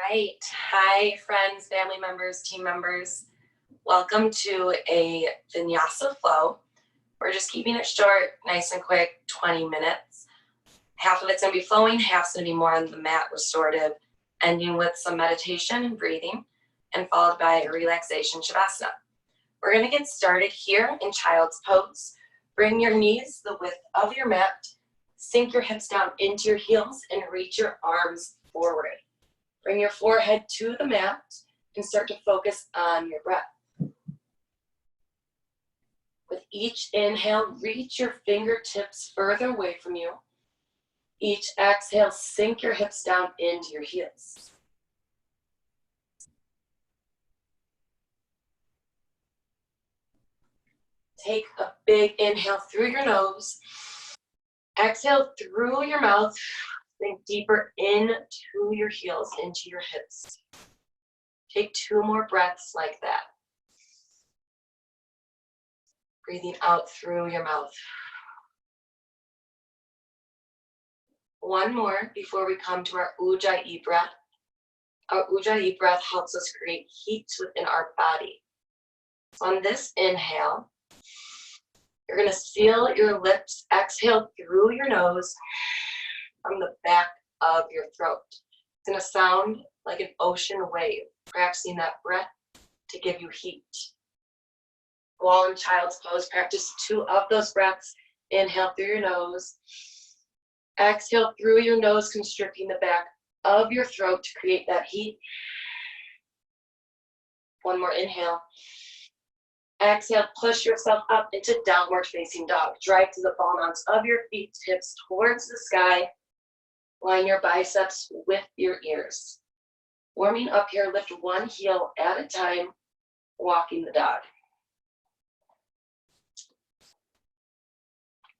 right. Hi, friends, family members, team members. Welcome to a vinyasa flow. We're just keeping it short, nice and quick, 20 minutes. Half of it's going to be flowing, half's going to be more on the mat, restorative, ending with some meditation and breathing, and followed by a relaxation shavasana. We're going to get started here in child's pose. Bring your knees the width of your mat, sink your hips down into your heels, and reach your arms forward. Bring your forehead to the mat and start to focus on your breath. With each inhale, reach your fingertips further away from you. Each exhale, sink your hips down into your heels. Take a big inhale through your nose. Exhale through your mouth. Sink deeper into your heels, into your hips. Take 2 more breaths like that. Breathing out through your mouth. 1 more before we come to our Ujjayi breath. Our Ujjayi breath helps us create heat within our body. So on this inhale, you're going to seal your lips, exhale through your nose from the back of your throat. It's going to sound like an ocean wave, practicing that breath to give you heat. While in child's pose, practice 2 of those breaths. Inhale through your nose. Exhale through your nose, constricting the back of your throat to create that heat. 1 more inhale. Exhale, push yourself up into downward facing dog. Drive to the ball mounts of your feet, hips towards the sky. Line your biceps with your ears. Warming up here, lift 1 heel at a time, walking the dog.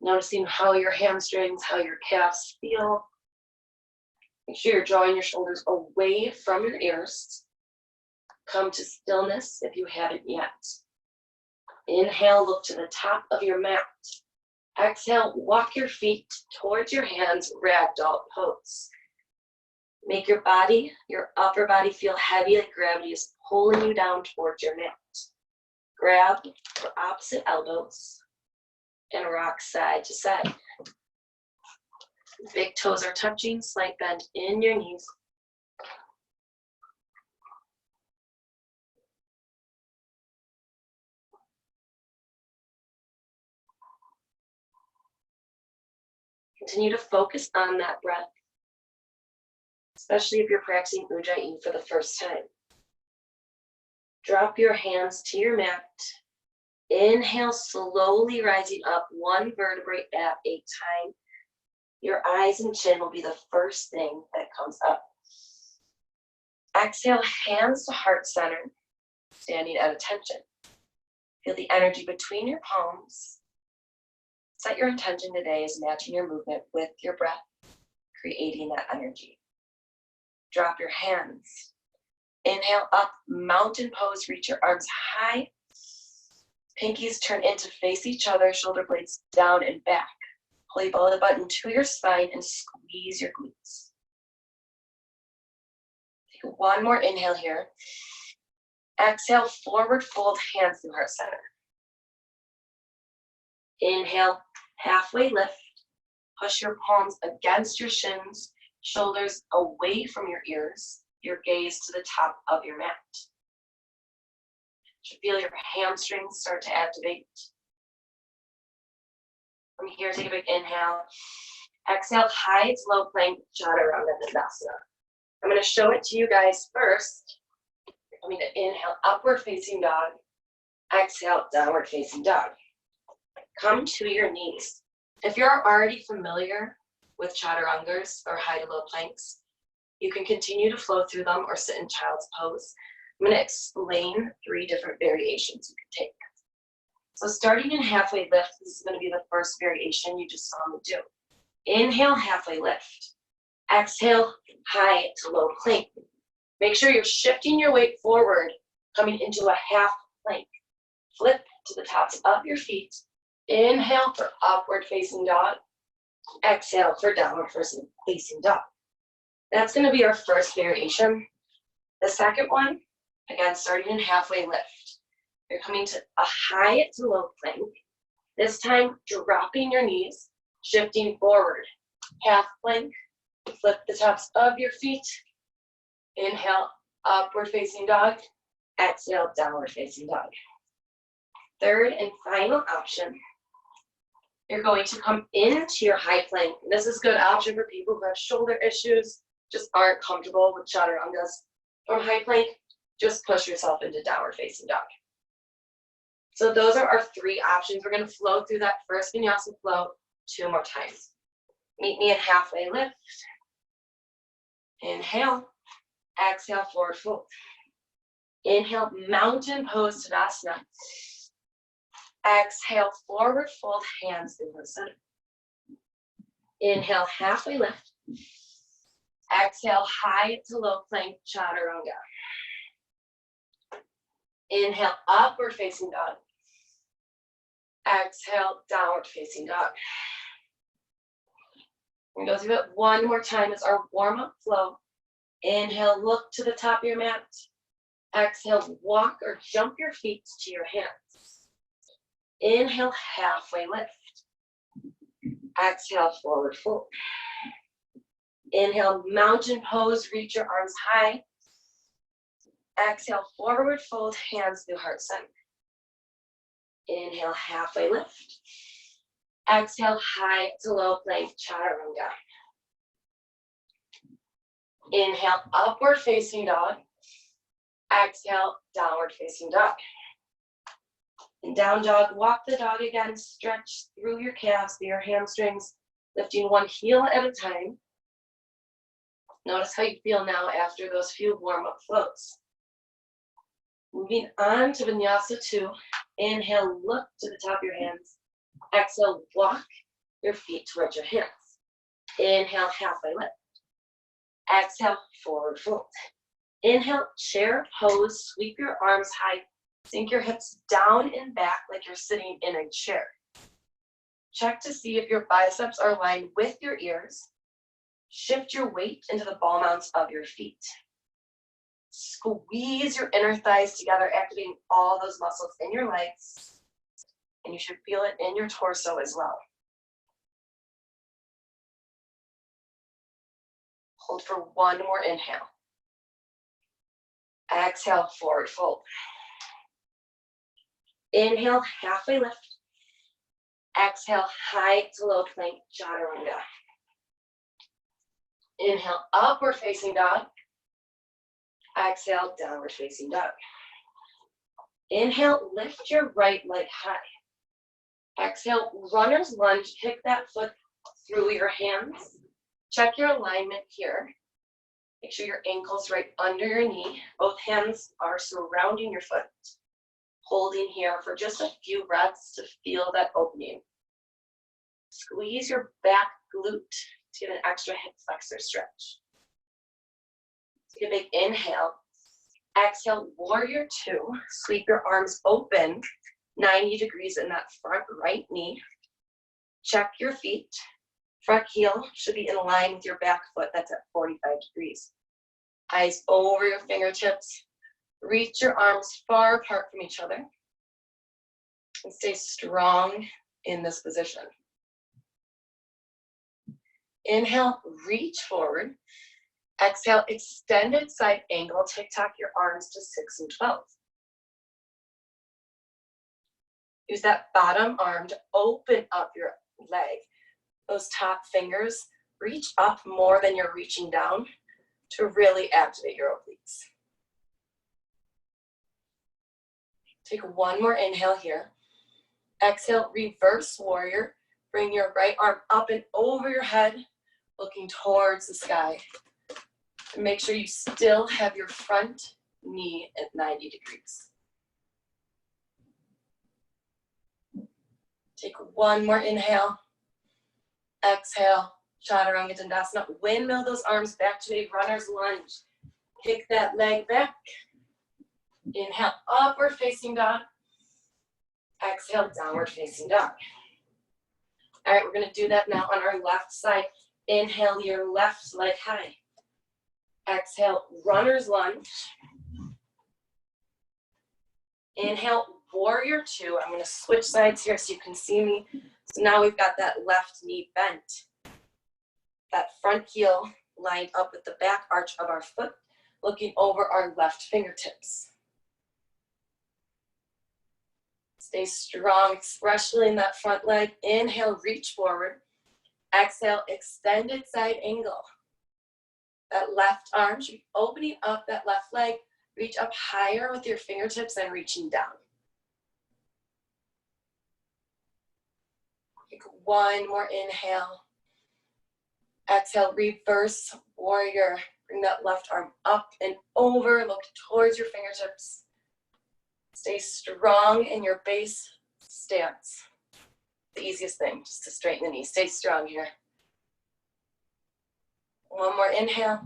Noticing how your hamstrings, how your calves feel. Make sure you're drawing your shoulders away from your ears. Come to stillness if you haven't yet. Inhale, look to the top of your mat. Exhale, walk your feet towards your hands, Ragdoll Pose. Make your body, your upper body feel heavy, like gravity is pulling you down towards your mat. Grab the opposite elbows and rock side to side. Big toes are touching, slight bend in your knees. Continue to focus on that breath, especially if you're practicing Ujjayi for the first time. Drop your hands to your mat. Inhale, slowly rising up 1 vertebrae at a time. Your eyes and chin will be the first thing that comes up. Exhale, hands to heart center, standing at attention. Feel the energy between your palms. Set your intention today as matching your movement with your breath, creating that energy. Drop your hands. Inhale up, mountain pose, reach your arms high. Pinkies turn in to face each other, shoulder blades down and back. Pull your belly button to your spine and squeeze your glutes. Take 1 more inhale here. Exhale, forward fold, hands through heart center. Inhale, halfway lift. Push your palms against your shins, shoulders away from your ears, your gaze to the top of your mat. You should feel your hamstrings start to activate. From here, take a big inhale. Exhale, high to low plank, Chaturanga. I'm going to show it to you guys first. I'm going to inhale, upward facing dog. Exhale, downward facing dog. Come to your knees. If you're already familiar with Chaturangas or high to low planks, you can continue to flow through them or sit in child's pose. I'm going to explain 3 different variations you can take. So starting in halfway lift, this is going to be the first variation you just saw me do. Inhale, halfway lift. Exhale, high to low plank. Make sure you're shifting your weight forward, coming into a half plank. Flip to the tops of your feet. Inhale for upward facing dog. Exhale for downward facing dog. That's going to be our first variation. The second one, again, starting in halfway lift. You're coming to a high to low plank. This time, dropping your knees, shifting forward. Half plank, flip the tops of your feet. Inhale, upward facing dog. Exhale, downward facing dog. Third and final option, you're going to come into your high plank. This is a good option for people who have shoulder issues, just aren't comfortable with chaturangas. From high plank, just push yourself into downward facing dog. So those are our three options. We're going to flow through that first vinyasa flow 2 more times. Meet me in halfway lift. Inhale, exhale, forward fold. Inhale, mountain pose tadasana. Exhale, forward fold, hands in the center. Inhale, halfway lift. Exhale, high to low plank chaturanga. Inhale, upward facing dog. Exhale, downward facing dog. We're going to go through it one more time as our warm-up flow. Inhale, look to the top of your mat. Exhale, walk or jump your feet to your hands. Inhale, halfway lift. Exhale, forward fold. Inhale, mountain pose, reach your arms high. Exhale, forward fold, hands through heart center. Inhale, halfway lift. Exhale, high to low plank chaturanga. Inhale, upward facing dog. Exhale, downward facing dog. In down dog, walk the dog again, stretch through your calves, through your hamstrings, lifting one heel at a time. Notice how you feel now after those few warm-up flows. Moving on to Vinyasa 2. Inhale, look to the top of your hands. Exhale, walk your feet towards your hands. Inhale, halfway lift. Exhale, forward fold. Inhale, chair pose, sweep your arms high. Sink your hips down and back like you're sitting in a chair. Check to see if your biceps are aligned with your ears. Shift your weight into the ball mounts of your feet. Squeeze your inner thighs together, activating all those muscles in your legs. And you should feel it in your torso as well. Hold for one more inhale. Exhale, forward fold. Inhale, halfway lift. Exhale, high to low plank chaturanga. Inhale, upward facing dog. Exhale, downward facing dog. Inhale, lift your right leg high. Exhale, runner's lunge, kick that foot through your hands. Check your alignment here. Make sure your ankle's right under your knee. Both hands are surrounding your foot. Holding here for just a few breaths to feel that opening. Squeeze your back glute to get an extra hip flexor stretch. Take a big inhale. Exhale, warrior 2. Sweep your arms open, 90 degrees in that front right knee. Check your feet. Front heel should be in line with your back foot. That's at 45 degrees. Eyes over your fingertips. Reach your arms far apart from each other. And stay strong in this position. Inhale, reach forward. Exhale, extended side angle. Tick-tock your arms to 6 and 12. Use that bottom arm to open up your leg. Those top fingers reach up more than you're reaching down to really activate your obliques. Take one more inhale here. Exhale, reverse warrior. Bring your right arm up and over your head, looking towards the sky. And make sure you still have your front knee at 90 degrees. Take one more inhale. Exhale, Chaturanga Dandasana. Windmill those arms back to a runner's lunge. Kick that leg back. Inhale, upward facing dog. Exhale, downward facing dog. All right, we're gonna do that now on our left side. Inhale your left leg high. Exhale, runner's lunge. Inhale, warrior two. I'm going to switch sides here so you can see me. So now we've got that left knee bent. That front heel lined up with the back arch of our foot, looking over our left fingertips. Stay strong, especially in that front leg. Inhale, reach forward. Exhale, extended side angle. That left arm should be opening up that left leg. Reach up higher with your fingertips and reaching down. Take one more inhale. Exhale, reverse warrior. Bring that left arm up and over. Look towards your fingertips. Stay strong in your base stance. The easiest thing, just to straighten the knee. Stay strong here. One more inhale.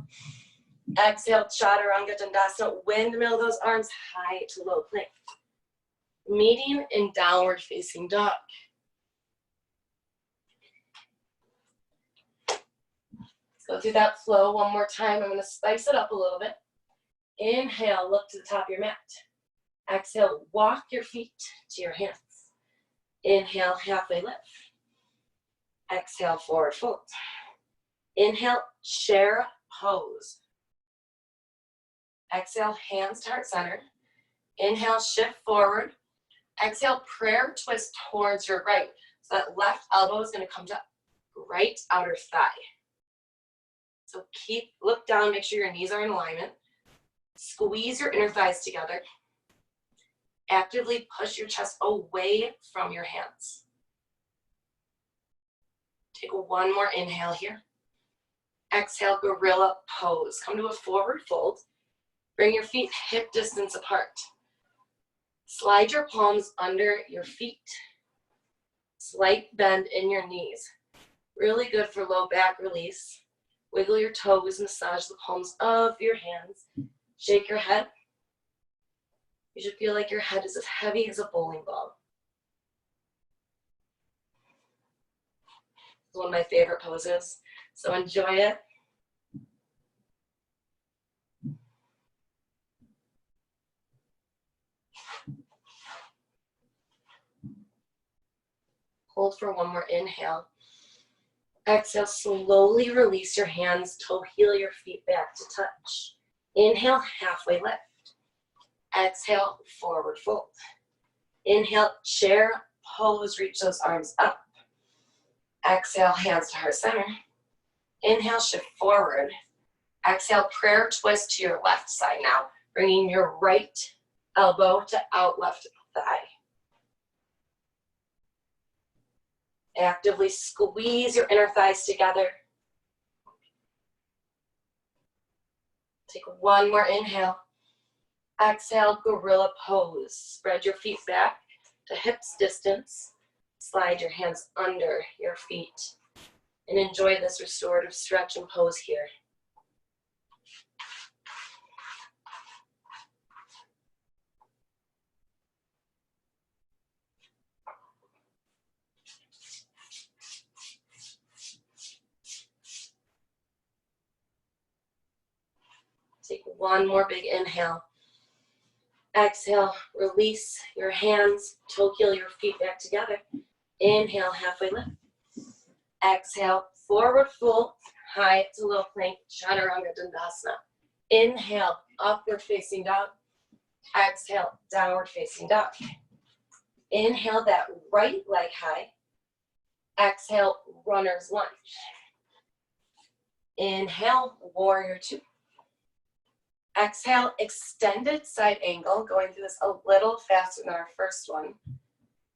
Exhale, Chaturanga Dandasana. Windmill those arms high to low plank. Meeting in downward facing dog. Let's go through that flow one more time. I'm going to spice it up a little bit. Inhale, look to the top of your mat. Exhale, walk your feet to your hands. Inhale, halfway lift. Exhale, forward fold. Inhale, chair pose. Exhale, hands to heart center. Inhale, shift forward. Exhale, prayer twist towards your right. So that left elbow is going to come to right outer thigh. So look down, make sure your knees are in alignment. Squeeze your inner thighs together. Actively push your chest away from your hands. Take one more inhale here. Exhale, gorilla pose. Come to a forward fold. Bring your feet hip distance apart. Slide your palms under your feet. Slight bend in your knees. Really good for low back release. Wiggle your toes, massage the palms of your hands. Shake your head. You should feel like your head is as heavy as a bowling ball. It's one of my favorite poses, so enjoy it. Hold for one more inhale. Exhale, slowly release your hands, toe heel your feet back to touch. Inhale, halfway lift. Exhale, forward fold. Inhale, chair pose, reach those arms up. Exhale, hands to heart center. Inhale, shift forward. Exhale, prayer twist to your left side now, bringing your right elbow to out left thigh. Actively squeeze your inner thighs together. Take one more inhale. Exhale, gorilla pose. Spread your feet back to hips distance. Slide your hands under your feet. And enjoy this restorative stretch and pose here. Take one more big inhale. Exhale, release your hands, toe heel your feet back together. Inhale, halfway lift. Exhale, forward fold, high to low plank, Chaturanga Dandasana. Inhale, upward facing dog. Exhale, downward facing dog. Inhale that right leg high. Exhale, runner's lunge. Inhale, warrior two. Exhale, extended side angle, going through this a little faster than our first one.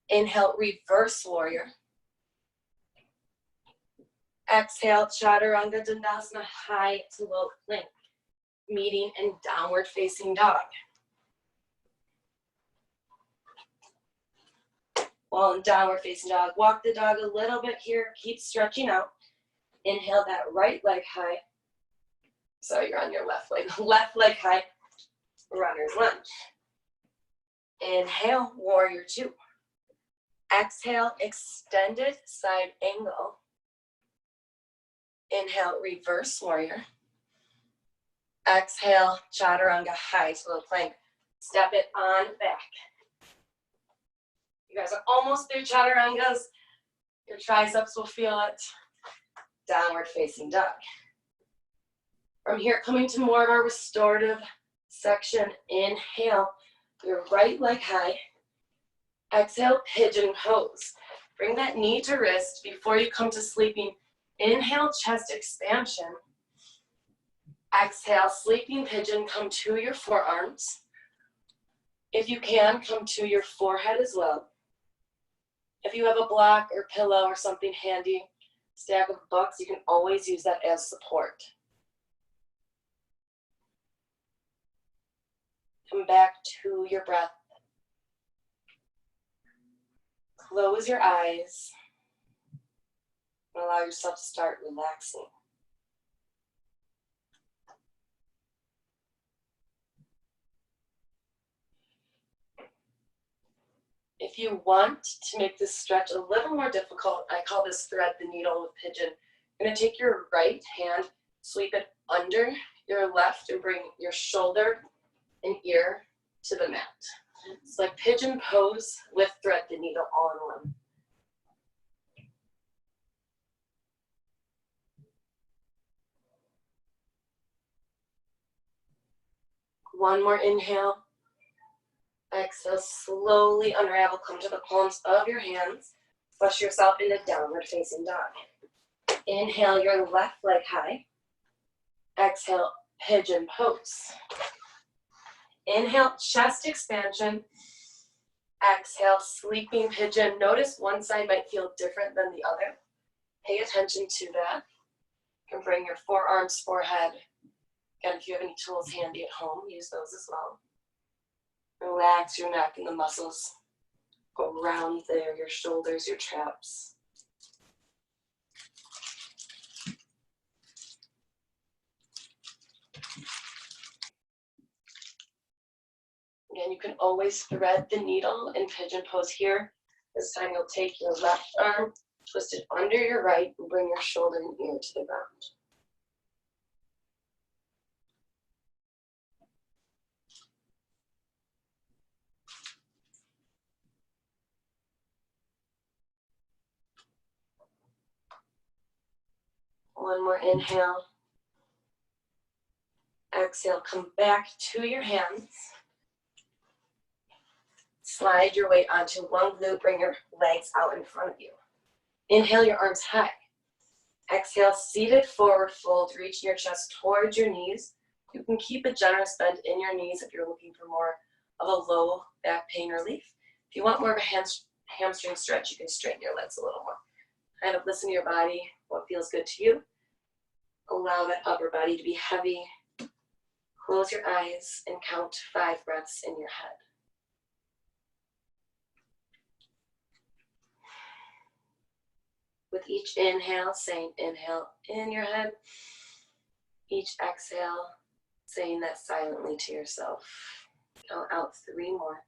Inhale, reverse warrior. Exhale, Chaturanga Dandasana, high to low plank, meeting in downward facing dog. While in downward facing dog, walk the dog a little bit here, keep stretching out. Inhale that right leg high. Sorry, you're on your left leg high, runner's lunge. Inhale, warrior two. Exhale, extended side angle. Inhale, reverse warrior. Exhale, Chaturanga, high to low plank. Step it on back. You guys are almost through Chaturangas. Your triceps will feel it. Downward facing dog. From here, coming to more of our restorative section. Inhale, your right leg high. Exhale, pigeon pose. Bring that knee to wrist before you come to sleeping. Inhale, chest expansion. Exhale, sleeping pigeon, come to your forearms. If you can, come to your forehead as well. If you have a block or pillow or something handy, stack of books, you can always use that as support. Come back to your breath. Close your eyes and allow yourself to start relaxing. If you want to make this stretch a little more difficult, I call this thread the needle with pigeon. You're going to take your right hand, sweep it under your left, and bring your shoulder and ear to the mat. It's like pigeon pose with thread the needle all in one. One more inhale. Exhale, slowly unravel, come to the palms of your hands. Push yourself into downward facing dog. Inhale your left leg high. Exhale, pigeon pose. Inhale, chest expansion. Exhale, sleeping pigeon. Notice one side might feel different than the other. Pay attention to that. You can bring your forearms, forehead. Again, if you have any tools handy at home, use those as well. Relax your neck and the muscles around there, your shoulders, your traps. Again, you can always thread the needle in pigeon pose here. This time you'll take your left arm, twist it under your right, and bring your shoulder and ear to the ground. One more inhale. Exhale, come back to your hands. Slide your weight onto one glute, bring your legs out in front of you. Inhale your arms high. Exhale, seated forward fold, reaching your chest towards your knees. You can keep a generous bend in your knees if you're looking for more of a low back pain relief. If you want more of a hamstring stretch, you can straighten your legs a little more. Kind of listen to your body, what feels good to you. Allow that upper body to be heavy. Close your eyes and count 5 breaths in your head. With each inhale, saying inhale in your head. Each exhale, saying that silently to yourself. Count out 3 more.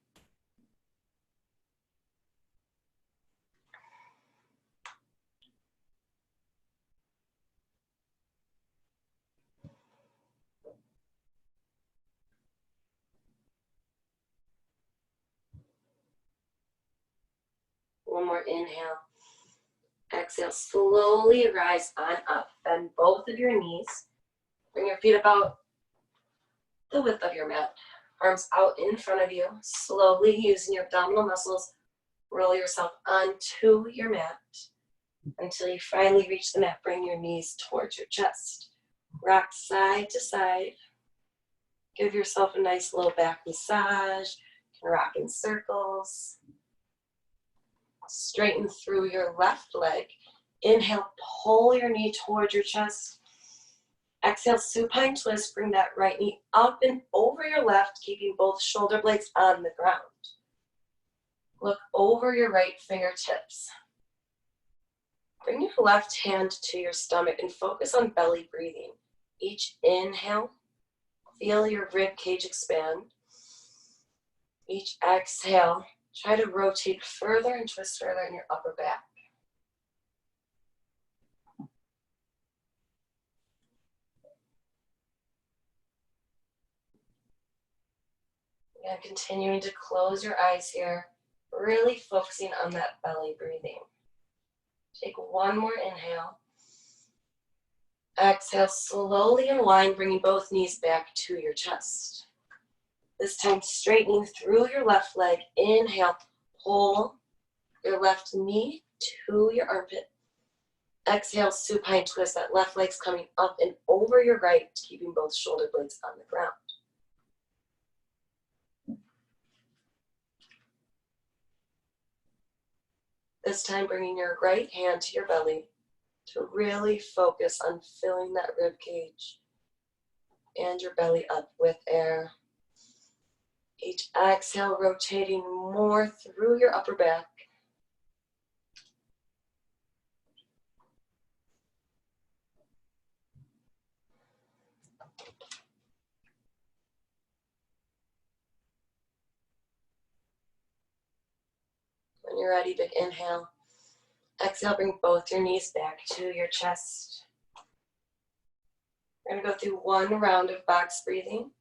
One more inhale. Exhale, slowly rise on up. Bend both of your knees. Bring your feet about the width of your mat. Arms out in front of you. Slowly, using your abdominal muscles, roll yourself onto your mat until you finally reach the mat. Bring your knees towards your chest. Rock side to side. Give yourself a nice low back massage. You can rock in circles. Straighten through your left leg. Inhale, pull your knee towards your chest. Exhale, supine twist. Bring that right knee up and over your left, keeping both shoulder blades on the ground. Look over your right fingertips. Bring your left hand to your stomach and focus on belly breathing. Each inhale, feel your rib cage expand. Each exhale, try to rotate further and twist further in your upper back. And continuing to close your eyes here, really focusing on that belly breathing. Take one more inhale. Exhale, slowly unwind, bringing both knees back to your chest. This time straightening through your left leg. Inhale, pull your left knee to your armpit. Exhale, supine twist. That left leg's coming up and over your right, keeping both shoulder blades on the ground. This time bringing your right hand to your belly to really focus on filling that rib cage and your belly up with air. Each exhale, rotating more through your upper back. When you're ready, big inhale. Exhale, bring both your knees back to your chest. We're going to go through one round of box breathing.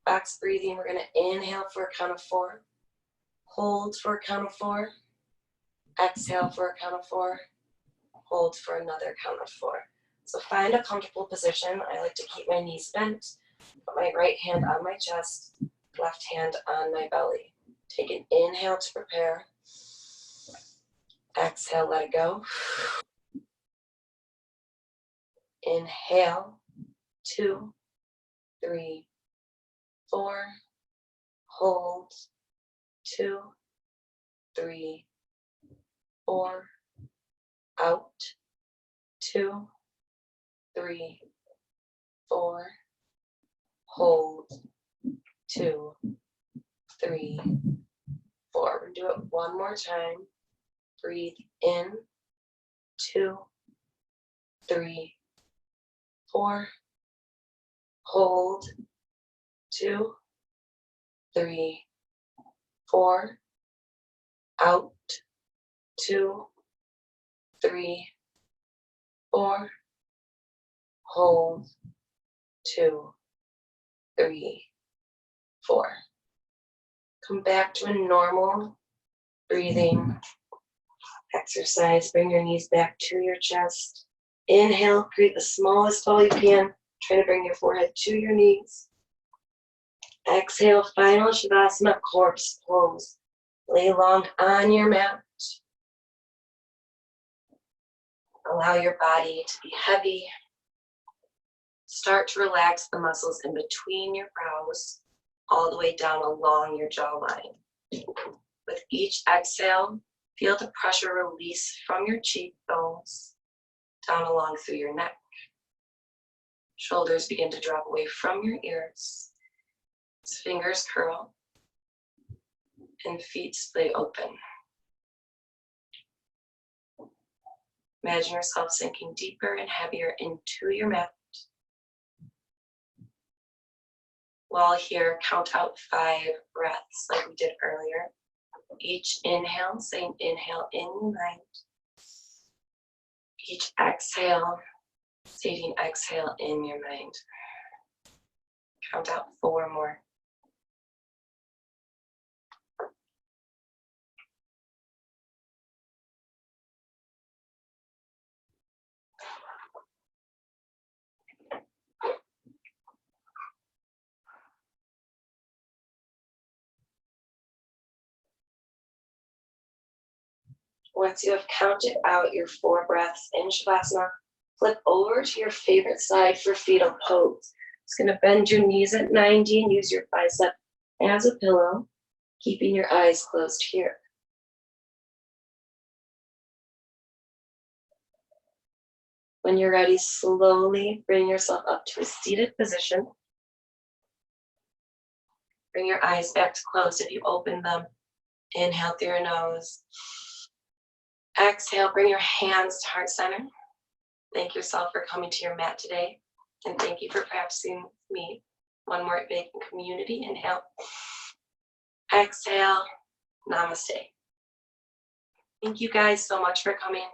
Box breathing, we're going to inhale for a count of 4. Hold for a count of 4. Exhale for a count of 4. Hold for another count of 4. So find a comfortable position. I like to keep my knees bent, put my right hand on my chest, left hand on my belly. Take an inhale to prepare. Exhale, let it go. Inhale, 2, 3, 4. Hold, 2, 3, 4. Out, 2, 3, 4. Hold, 2, 3, 4. We're going to do it one more time. Breathe in, 2, 3, 4. Hold, 2, 3, 4. Out, 2, 3, 4. Hold, 2, 3, 4. Come back to a normal breathing exercise. Bring your knees back to your chest. Inhale, create the smallest ball you can. Try to bring your forehead to your knees. Exhale, final Shavasana, corpse pose. Lay long on your mat. Allow your body to be heavy. Start to relax the muscles in between your brows, all the way down along your jawline. With each exhale, feel the pressure release from your cheekbones, down along through your neck. Shoulders begin to drop away from your ears. As fingers curl and feet splay open. Imagine yourself sinking deeper and heavier into your mat. While here, count out 5 breaths like we did earlier. Each inhale, same inhale in your mind. Each exhale, stating exhale in your mind. Count out 4 more. Once you have counted out your 4 breaths in Shavasana, flip over to your favorite side for fetal pose. Just going to bend your knees at 90 and use your bicep as a pillow, keeping your eyes closed here. When you're ready, slowly bring yourself up to a seated position. Bring your eyes back to closed if you open them. Inhale through your nose. Exhale, bring your hands to heart center. Thank yourself for coming to your mat today. And thank you for practicing with me. One more big community. Inhale. Exhale. Namaste. Thank you guys so much for coming.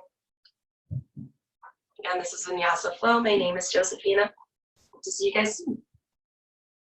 Again, this is Vinyasa Flow. My name is Josephina. Hope to see you guys soon.